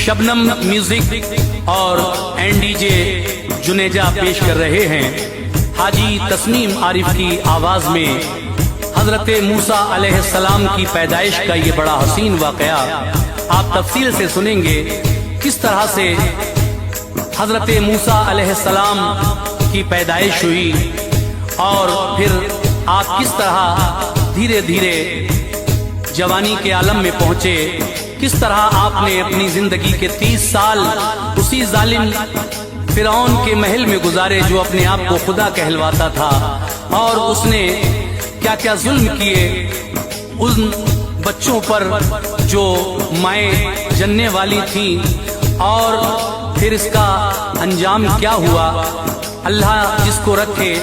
Shabnam music और NDJ Juneja पेश कर रहे हैं हाजी तस्नीम आरिफ की आवाज में हजरत मूसा अलैहिस्सलाम की पैदाइश का ये बड़ा हसीन वाकया आप तफसील से सुनेंगे। किस तरह से हजरत मूसा अलैहिस्सलाम की पैदाइश हुई और फिर आप किस तरह धीरे धीरे जवानी के आलम में पहुंचे, किस तरह आपने अपनी जिंदगी के 30 साल उसी जालिम फिरौन के महल में गुजारे जो अपने आप को खुदा कहलवाता था, और उसने क्या क्या जुल्म किए उन बच्चों पर जो माएँ जनने वाली थीं, और फिर इसका अंजाम क्या हुआ। अल्लाह जिसको रखे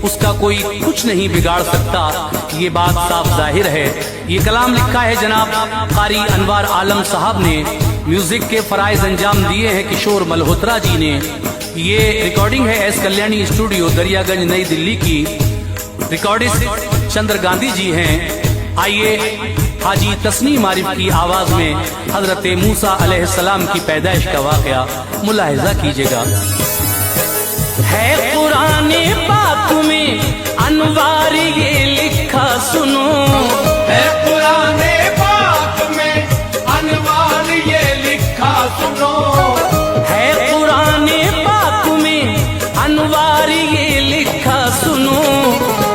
उसका कोई कुछ नहीं बिगाड़ सकता, ये बात साफ जाहिर है। ये कलाम लिखा है जनाब कारी अनवार आलम साहब ने, म्यूजिक के फराइज अंजाम दिए हैं किशोर मल्होत्रा जी ने। ये रिकॉर्डिंग है एस कल्याणी स्टूडियो दरियागंज नई दिल्ली की, रिकॉर्डिस्ट चंद्र गांधी जी हैं। आइए हाजी तस्नीम आरिफ की आवाज में हजरत मूसा अलैहिस्सलाम की पैदाइश का वाकया मुलाहिजा कीजिएगा। है कुराने पाक में अनवार ये लिखा सुनो, है कुराने पाक में अनवार ये लिखा सुनो, है कुराने पाक में अनवार ये लिखा सुनो।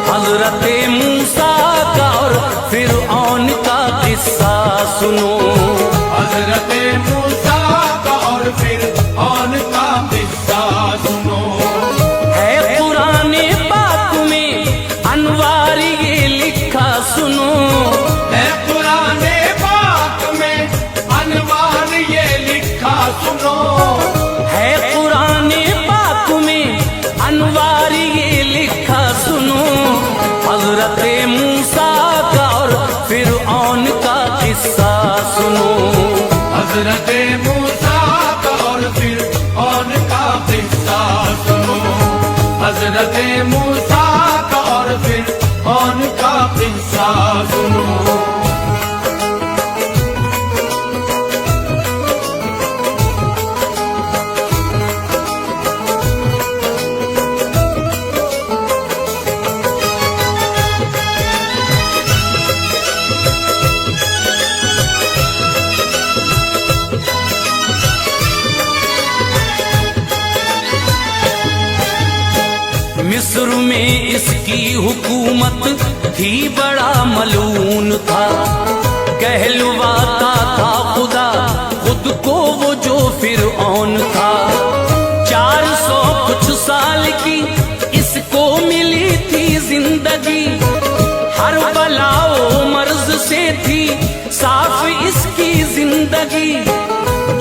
हजरत मूसा का और फिरऔन का किस्सा सुनो, हजरत मूसा का और फिरऔन का किस्सा सुनो। है कुराने पाक में अनवार ये लिखा सुनो, है कुराने पाक में अनवार ये लिखा सुनो, है कुराने पाक में अनवार ये लिखा सुनो। हजरत मूसा का और फिरऔन का किस्सा सुनो, हजरत मूसा का और फिरऔन का किस्सा सुनो, हजरत मूसा का और फिरऔन का किस्सा सुनो। मिस्र में इसकी हुकूमत थी, बड़ा मलून था, कहलवाता था खुदा खुद को वो जो फिरऔन था। 400 कुछ साल की इसको मिली थी जिंदगी, हर बलाओ मर्ज से थी साफ इसकी जिंदगी।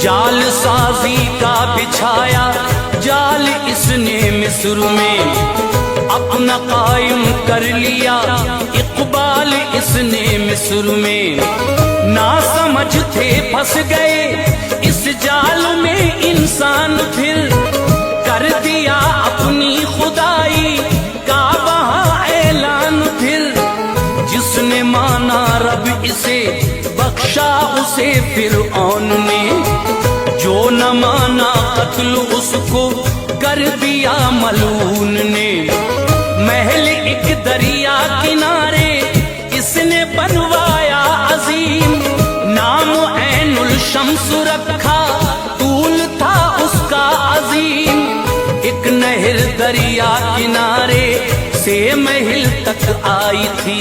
जाल साजी का बिछाया जाल इसने मिस्र में, अपना कायम कर लिया इकबाल इसने मिस्र में। ना समझ थे फंस गए इस जाल में इंसान, फिर कर दिया अपनी खुदाई का वहाँ ऐलान। फिर जिसने माना रब इसे बख्शा उसे फिरऔन ने, जो न माना कत्ल उसको कर दिया मलून ने। महल एक दरिया किनारे इसने बनवाया अजीम, नाम ऐनुल शम्स रखा तूल था उसका अजीम। एक नहर दरिया किनारे से महल तक आई थी,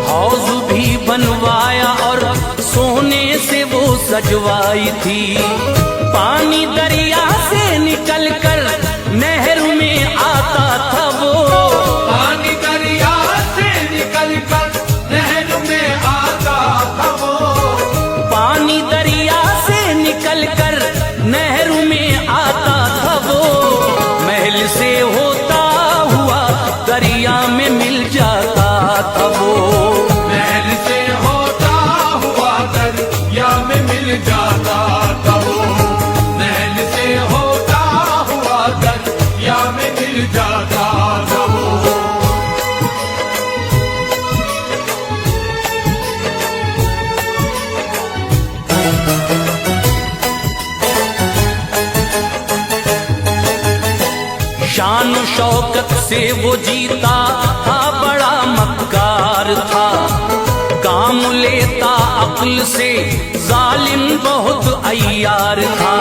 हौज भी बनवाया और सोने से वो सजवाई थी। पानी दरिया से निकल कर नहर में आता था वो, पानी दरिया से निकल कर नहर में आता था वो, पानी दरिया से निकल कर नहर में आता था वो। महल से होता हुआ दरिया में मिल जाता था वो, महल से होता हुआ दरिया में मिल जाता था वो, महल से होता हुआ दरिया में मिल जाता था वो। شان و شوکت سے وہ جیتا تھا، بڑا مکار تھا، کام لیتا عقل سے، ظالم بہت عیار تھا،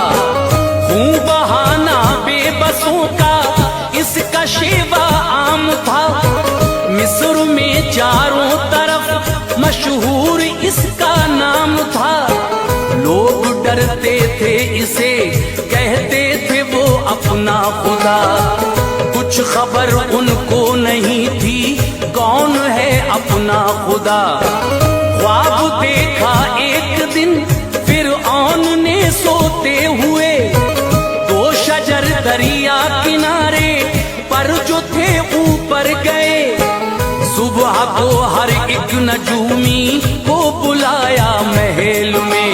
خون بہانا بے بسوں کا اس کا شیوا عام تھا، مصر میں چاروں طرف مشہور اس کا نام تھا، لوگ ڈرتے تھے اسے، کہتے تھے وہ اپنا خدا، کچھ خبر ان کو نہیں تھی کون ہے اپنا خدا، خواب دیکھا ایک دن فرعون نے سوتے ہوئے، دو شجر دریا کنارے پر جو تھے اوپر گئے، صبح کو ہر ایک نجومی کو بلایا محل میں،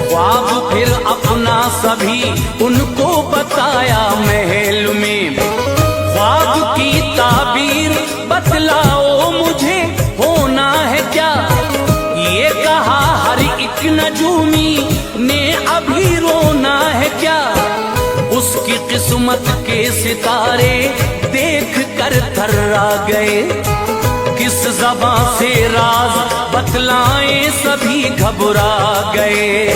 خواب پھر اپنا سبھی ان کو بتایا محل میں، خواب کی تعبیر بتلاؤ مجھے ہونا ہے کیا، یہ کہا ہر ایک نجومی نے ابھی رونا ہے کیا، اس کی قسمت کے ستارے دیکھ کر تھرا گئے، کس زباں سے راز بتلائیں سبھی گھبرا گئے،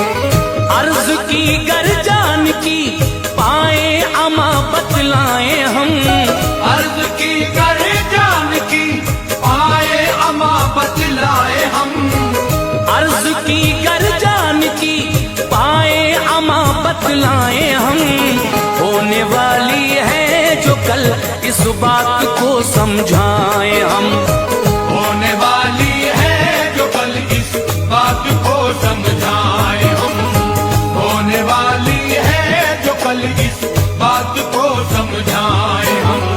عرض کی گر جان کی پائیں اما بتلائیں ہم، عرض کی گر جان کی پائے اما بتلائے ہم، عرض کی گر جان کی پائیں اما بتلائیں ہم، ہونے والی ہے جو کل اس بات کو سمجھائیں ہم، ہونے والی ہے جو کل اس بات کو سمجھائے ہم، ہونے والی ہے جو کل اس بات کو سمجھائے ہم۔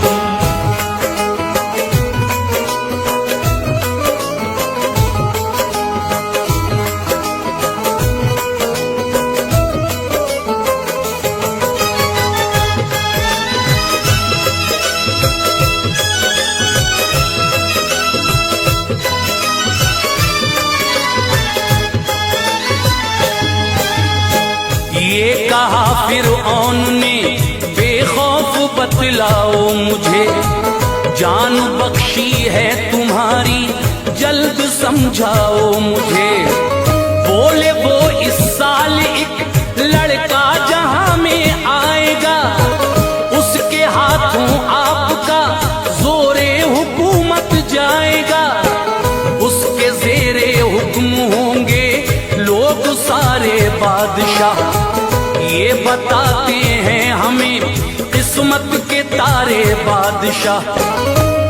یہ کہا فرعون نے بے خوف بتلاؤ مجھے، جان بخشی ہے تمہاری جلد سمجھاؤ مجھے، بولے وہ اس سال ایک لڑکا جہاں میں آئے گا، اس کے ہاتھوں آپ کا زور حکومت جائے گا، اس کے زیر حکم ہوں گے لوگ سارے بادشاہ، یہ بتاتے ہیں ہمیں قسمت کے تارے بادشاہ،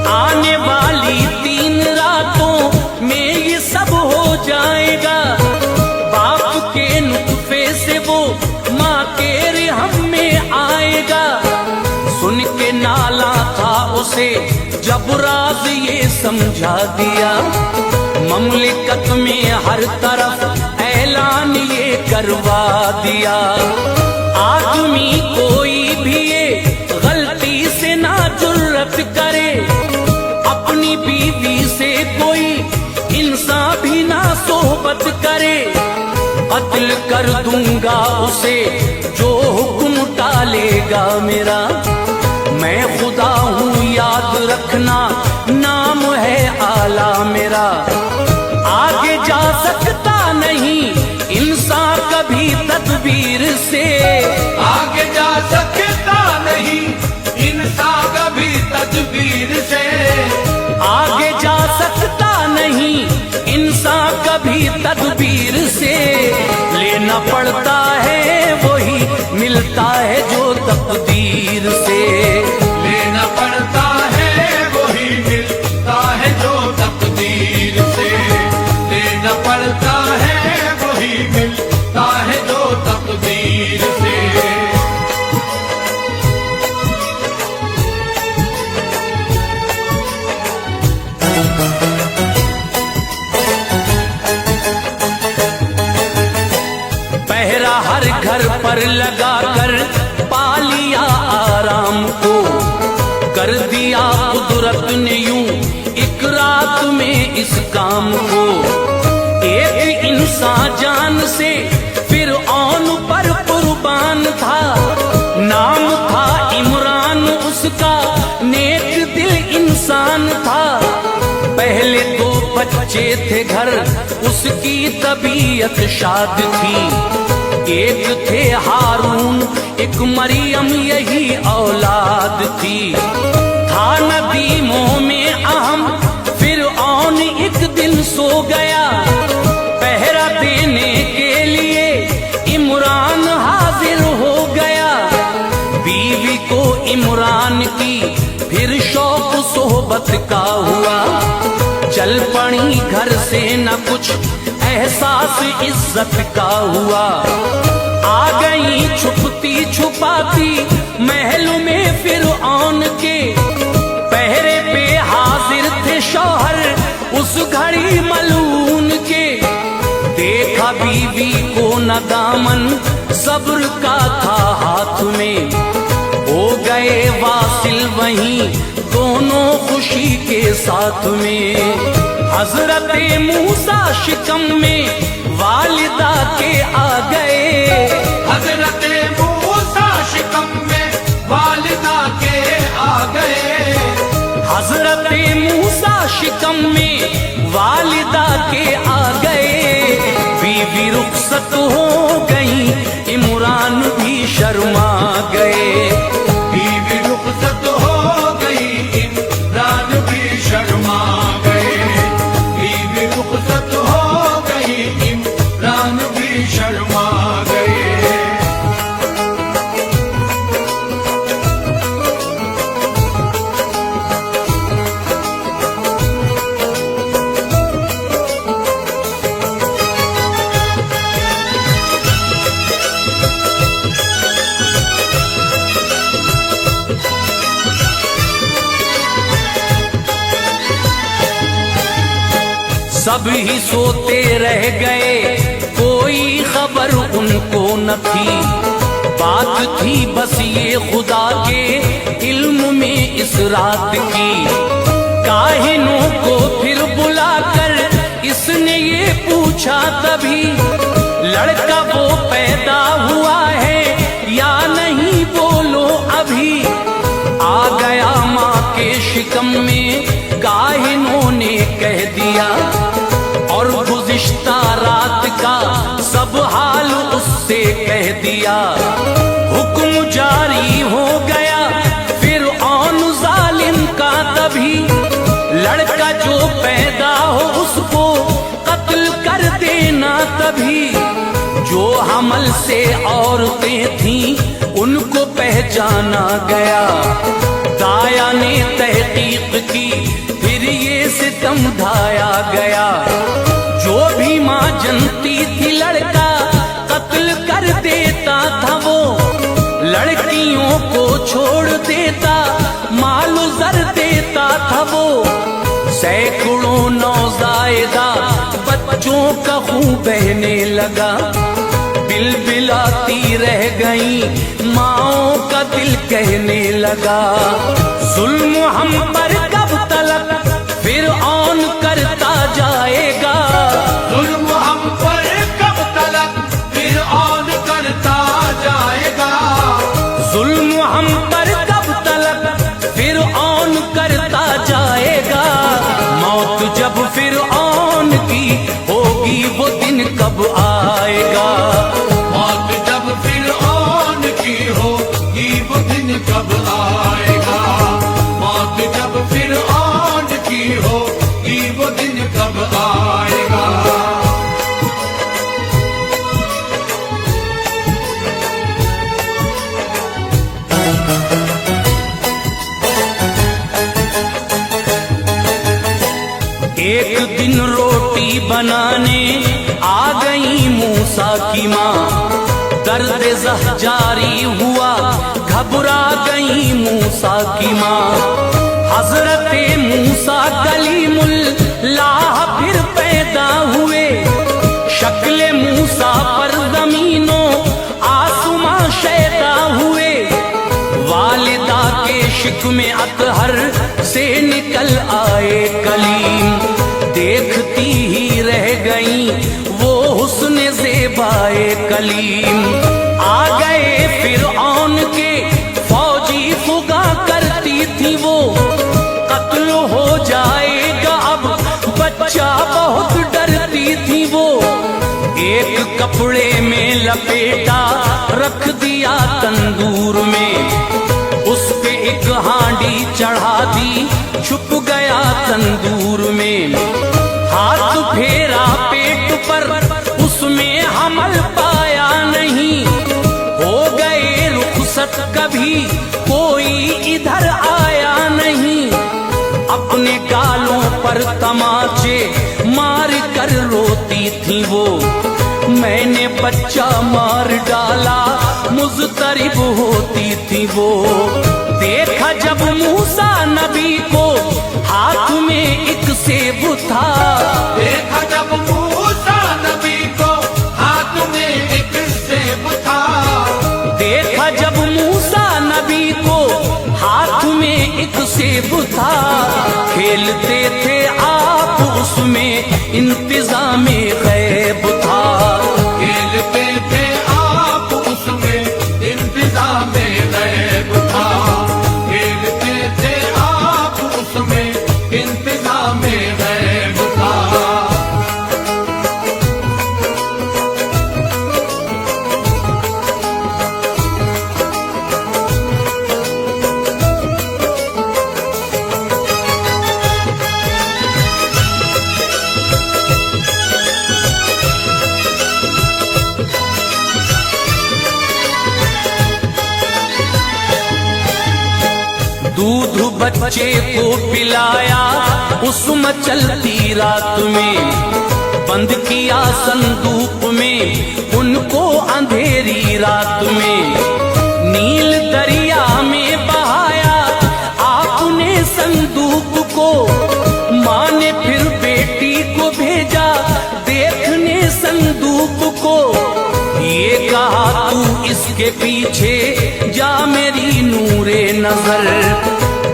آنے والی 3 راتوں میں یہ سب ہو جائے گا، باپ کے نطفے سے وہ ماں کے رحم میں آئے گا، سن کے نالا تھا اسے جب راز یہ سمجھا دیا، مملکت میں ہر طرف اعلان یہ کروا دیا، آدمی کوئی بھی یہ غلطی سے نہ جرت کرے، اپنی بیوی سے کوئی انسان بھی نہ صحبت کرے، قتل کر دوں گا اسے جو حکم ٹالے گا میرا، میں خدا ہوں یاد رکھنا نام ہے اعلیٰ میرا، آگے جا سکتا نہیں انسان کبھی تدبیر سے، آگے جا سکتا نہیں انسان کبھی تدبیر سے، آگے جا سکتا نہیں انسان کبھی تدبیر سے، لینا پڑتا ہے وہی ملتا ہے جو تقدیر سے، لینا پڑتا ہے وہی ملتا ہے جو تقدیر سے، لینا پڑتا ہے وہی ملتا ہے جو تقدیر سے۔ پہرا ہر گھر پر لگا کر پا لیا آرام کو، کر دیا قدرت نے یوں ایک رات میں اس کام کو، ایک انسان جان سے فرعون پر قربان تھا، نام تھا عمران اس बच्चे थे घर उसकी तबीयत शाद थी। एक थे हारून एक मरियम यही औलाद थी। था नदीमों में अहम फिरऔन एक दिन सो गया। पहरा देने के लिए इमरान हाजिर हो गया। बीवी को इमरान की फिर शौक सोहबत का हुआ। चल पड़ी घर से न कुछ एहसास इज्जत का हुआ। आ गई छुपती छुपाती महल में फिरऔन के। पहरे पे हाजिर थे शौहर उस घड़ी मलून के। देखा बीवी को न दामन सब्र का था हाथ में। हो गए वासिल वहीं दोनों खुशी के साथ में। हजरत मूसा शिकम में वालिदा के आ गए। हजरत मूसा शिकम में वालिदा के आ गए। हजरत मूसा शिकम में वालिदा के आ गए। बीवी रुखसत हो गई इमरान भी शर्मा गए। बीवी रुखसत हो गई इमरान भी शर्मा गए। बीवी रुखसत हो गई इमरान भी शर्मा गए। सब ही सोते रह गए कोई खबर उनको न थी। बात थी बस ये खुदा के इल्म में इस रात की। काहिनों को फिर बुलाकर इसने ये पूछा तभी लड़का वो पैदा हुआ है या नहीं बोलो अभी। आ गया माँ के शिकम में काहिनों ने कह दिया और गुज़िश्ता रात का सब हाल उससे कह दिया। हुक्म जारी हो गया फिरऔन जालिम का तभी। लड़का जो पैदा हो उसको कत्ल कर देना तभी। जो हमल से औरतें थीं उनको पहचाना गया। दाया ने तहकीक की फिर ये सितम ढाया गया। जो भी माँ जनती थी लड़का कत्ल कर देता था वो। लड़कियों को छोड़ देता मालो जर देता था वो। सैकड़ों नौजायदा बच्चों का खून बहने लगा। बिलबिलाती रह गई माँओं का दिल कहने लगा। जुल्म हम पर कब तलक फिरऔन करता जाएगा। जुल्म हम पर कब तलक फिरऔन करता जाएगा। जुल्म हम पर कब तलक फिरऔन करता जाएगा। मौत जब फिरऔन की होगी वो दिन कब आएगा। मौत जब फिरऔन की होगी वो दिन कब आएगा। मौत जब फिरऔन की होगी वो दिन कब आएगा। एक दिन रोटी बनाने आ गई मूसा की माँ। दर्द ज़ह जारी हुआ घबरा गई मूसा की माँ। हजरत मूसा कलीमुल्लाह फिर पैदा हुए। शक्ल मूसा पर ज़मीनों आसमां शैदा हुए। वालिदा के शिकमे अतहर से निकल आए कलीम। देखती ही रह गई वो हुस्न ज़ेबाए कलीम। आ गए फिरऔन के फौजी फुगा करती थी वो। कत्ल हो जाएगा अब बच्चा कपड़े में लपेटा रख दिया तंदूर में, उस पे एक हांडी चढ़ा दी छुप गया तंदूर में। हाथ फेरा पेट पर उसमें हमल पाया नहीं, हो गए रुखसत कभी कोई इधर आया नहीं। अपने गालों पर तमाचे मार कर रोती थी वो, मैंने बच्चा मार डाला मुज़तरिब होती थी वो। देखा जब मूसा नबी को हाथ में एक सेब था, देखा जब मूसा नबी को हाथ में एक सेब था, देखा जब मूसा नबी को हाथ में एक सेब था। खेलते थे आप उसमें इंतज़ामे गैब था, खेलते थे आप उसमें इंतज़ामे गैब था, खेलते थे आप उसमें इंतज़ामे गैब था। दूध बच्चे को पिलाया उस मचलती रात में, बंद किया संदूक में उनको अंधेरी रात में। नील दरिया में बहाया आपने संदूक को, माँ ने फिर बेटी को भेजा देखने संदूक को। ये कहा तू इसके पीछे जा मेरी नूरे नजर,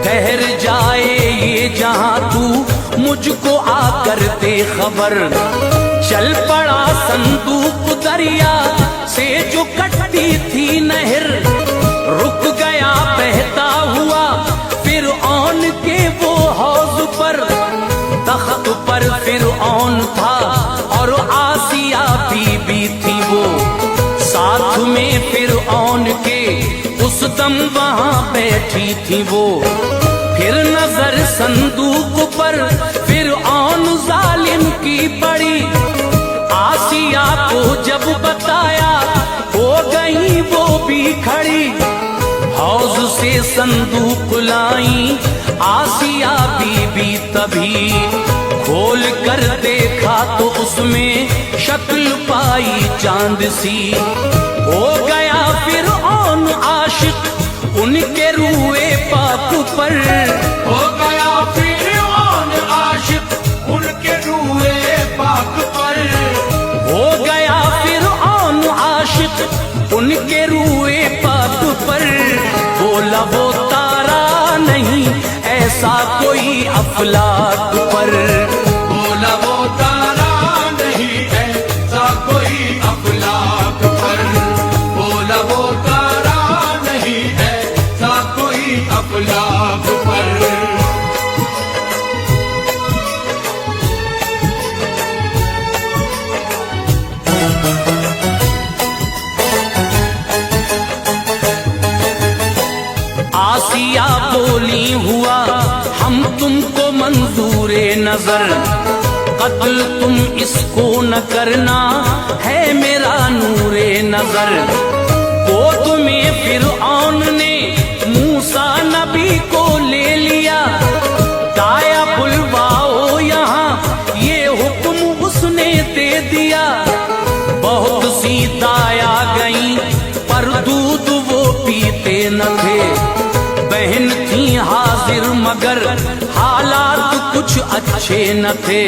ठहर जाए ये जहां तू मुझको आकर दे खबर। चल पड़ा संदूक दरिया से जो कटती थी नहर, रुक गया बहता हुआ फिरऔन के वो हौज पर। तख्त पर फिरऔन था और आसिया बीबी थी वो, साथ में फिरऔन के उस दम वहां बैठी थी वो। फिर नजर संदूक पर फिरऔन जालिम की पड़ी, आसिया को जब बताया हो गई वो भी खड़ी। हौज से संदूक लाई आसिया बीबी तभी, खोल कर देखा तो उसमें शक्ल पाई चांद सी। हो गया फिरऔन आशिक उनके रूए पाक पर, हो गया फिरऔन आशिक उनके रूए पाक पर, हो गया फिरऔन आशिक उनके रूए पाक पर। बोला वो तारा नहीं ऐसा कोई अफलाक पर, बोला वो तारा नहीं ऐसा कोई अफलाक पर, बोला वो तारा नहीं ऐसा कोई अफलाक पर। आसिया बोली हुआ हम तुमको मंजूरे नजर, कत्ल तुम इसको न करना है मेरा नूरे नजर। गोद में फिरऔन ने मूसा नबी को ले लिया, दाया बुलवाओ यहाँ ये हुक्म उसने दे दिया। बहुत सी दाया गई पर दूध वो पीते न थे, बहन थी हाजिर मगर हालात कुछ अच्छे न थे।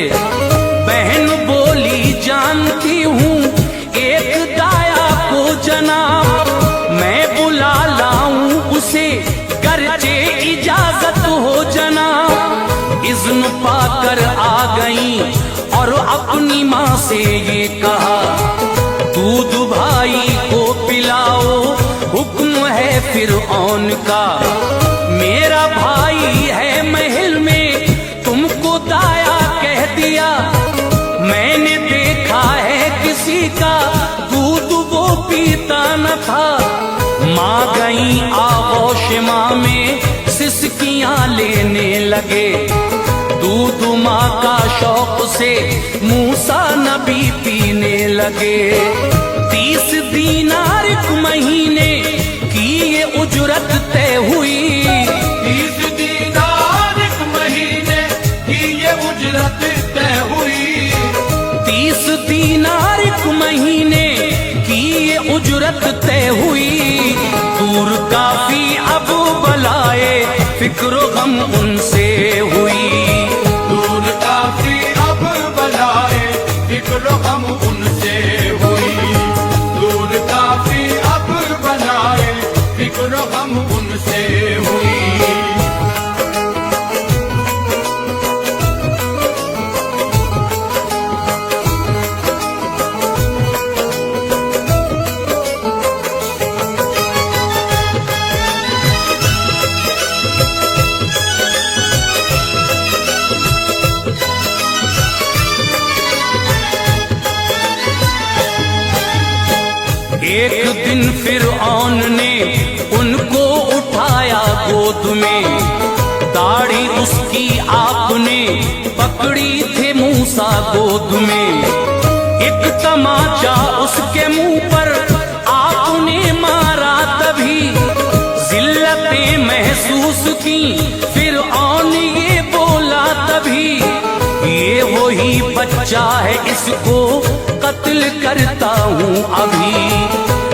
बहन बोली जानती हूँ एक दाया को जनाब, मैं बुला लाऊं उसे करके इजाजत हो जनाब। इज़्न पाकर आ गई और अपनी माँ से ये कहा, दूध भाई को पिलाओ हुक्म है फिरऔन का। मेरा भाई है महल में तुमको दाया कह दिया, मैंने देखा है किसी का न था। माँ गई आगोश माँ में सिसकियाँ लेने लगे। दूध माँ का शौक से मूसा नबी पीने लगे। 30 दीनार एक महीने की ये उजरत तय हुई। 30 दीनार एक महीने की ये उजरत तय हुई। 30 दीनार एक महीने की ये उजरत तय हुई। दूर काफी अब बलाए फिक्रो गम उनसे हुई। दूर काफी अब बलाए फिक्रो गम उनसे हुई। दूर काफी अब बलाए फिक्रो गम उनसे हुई। एक दिन फिरऔन ने उनको उठाया गोद में। दाढ़ी उसकी आपने पकड़ी थे मूसा गोद में। एक तमाचा उसके मुंह पर आपने मारा तभी जिल्लतें महसूस की। फिरऔन ये बोला तभी ये वही बच्चा है, इसको कत्ल करता हूँ अभी।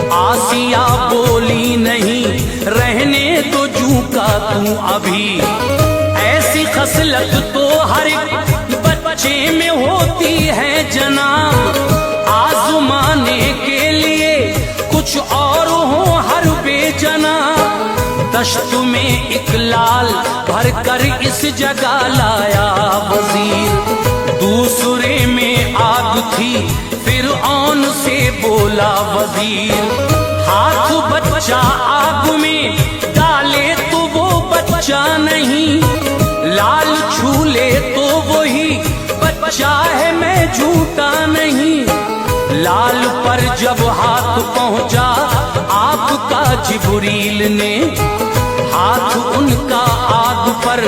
आसिया बोली नहीं रहने तो जू का तू अभी। ऐसी खसलत तो हर एक बच्चे में होती है जनाब। आजमाने के लिए कुछ और हो हर बेजना। दश्त में एक लाल भर कर इस जगह लाया वजीर। दूसरे में आग थी फिरऔन से बोला वजीर। हाथ बच्चा आग में डाले तो वो बच्चा नहीं। लाल छूले तो वही बच्चा है, मैं झूठा नहीं। लाल पर जब हाथ पहुंचा आपका जिब्रील ने। हाथ उनका आग पर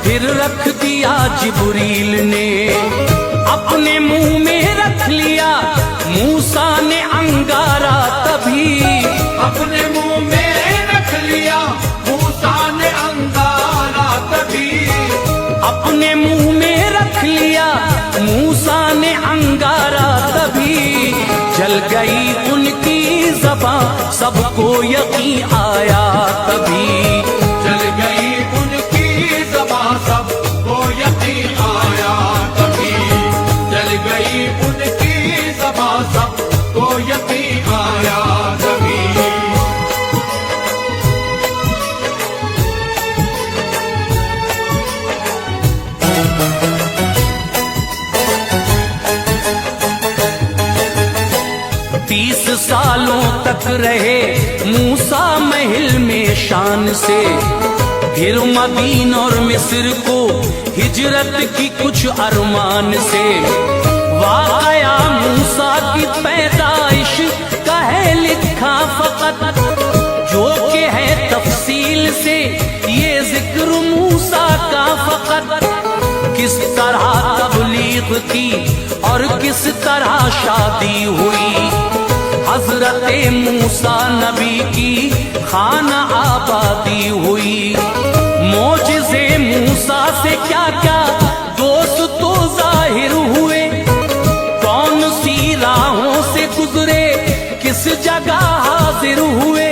फिर रख दिया जिब्रील ने। अपने मुंह में रख लिया मूसा ने अंगारा तभी। अपने मुंह में रख लिया मूसा ने अंगारा तभी। अपने मुंह में रख लिया मूसा ने अंगारा तभी। जल गई उनकी ज़बां सबको यकीन आया तभी। जल गई उनकी ज़बां सबको यकीन आया तभी। जल गई उनकी ज़बां सबको यकीन आया तभी। 30 सालों तक रहे मूसा महल में शान से। फिर मदीन और मिस्र को हिजरत की कुछ अरमान से। वाक़या मूसा की पैदाइश का है लिखा फकत, जो कि है तफसील से ये जिक्र मूसा का फकत। किस तरह तबलीग की और किस तरह शादी हुई। हजरत मूसा नबी की खाना आबादी हुई। मोजिज़े मूसा से क्या क्या दोस्त तो जाहिर हुए। कौन सी राहों से गुजरे, किस जगह हाजिर हुए।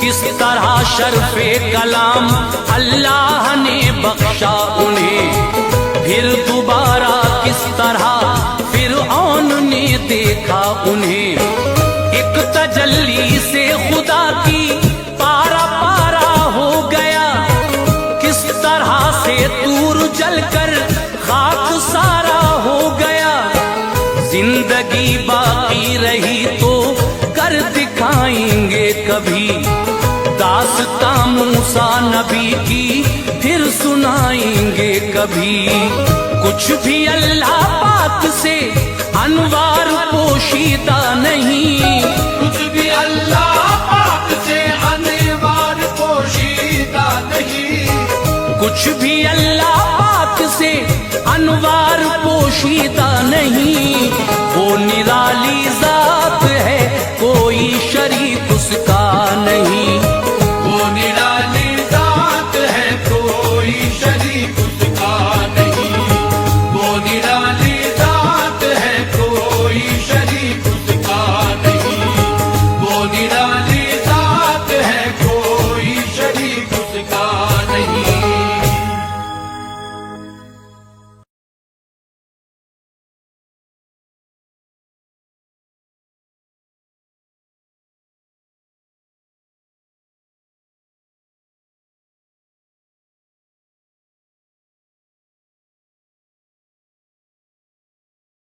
किस तरह शर्फे कलाम अल्लाह ने बख्शा उन्हें। फिर दोबारा किस तरह फिरऔन ने देखा उन्हें। एक तजल्ली से खुदा की पारा पारा हो गया। किस तरह से तूर जलकर खाक सारा हो गया। जिंदगी बाकी रही तो कर दिखाएंगे कभी। दास्तां मूसा नबी की फिर सुनाएंगे कभी। कुछ भी अल्लाह पाक से अनवार पोशीदा नहीं। कुछ भी अल्लाह پیتا نہیں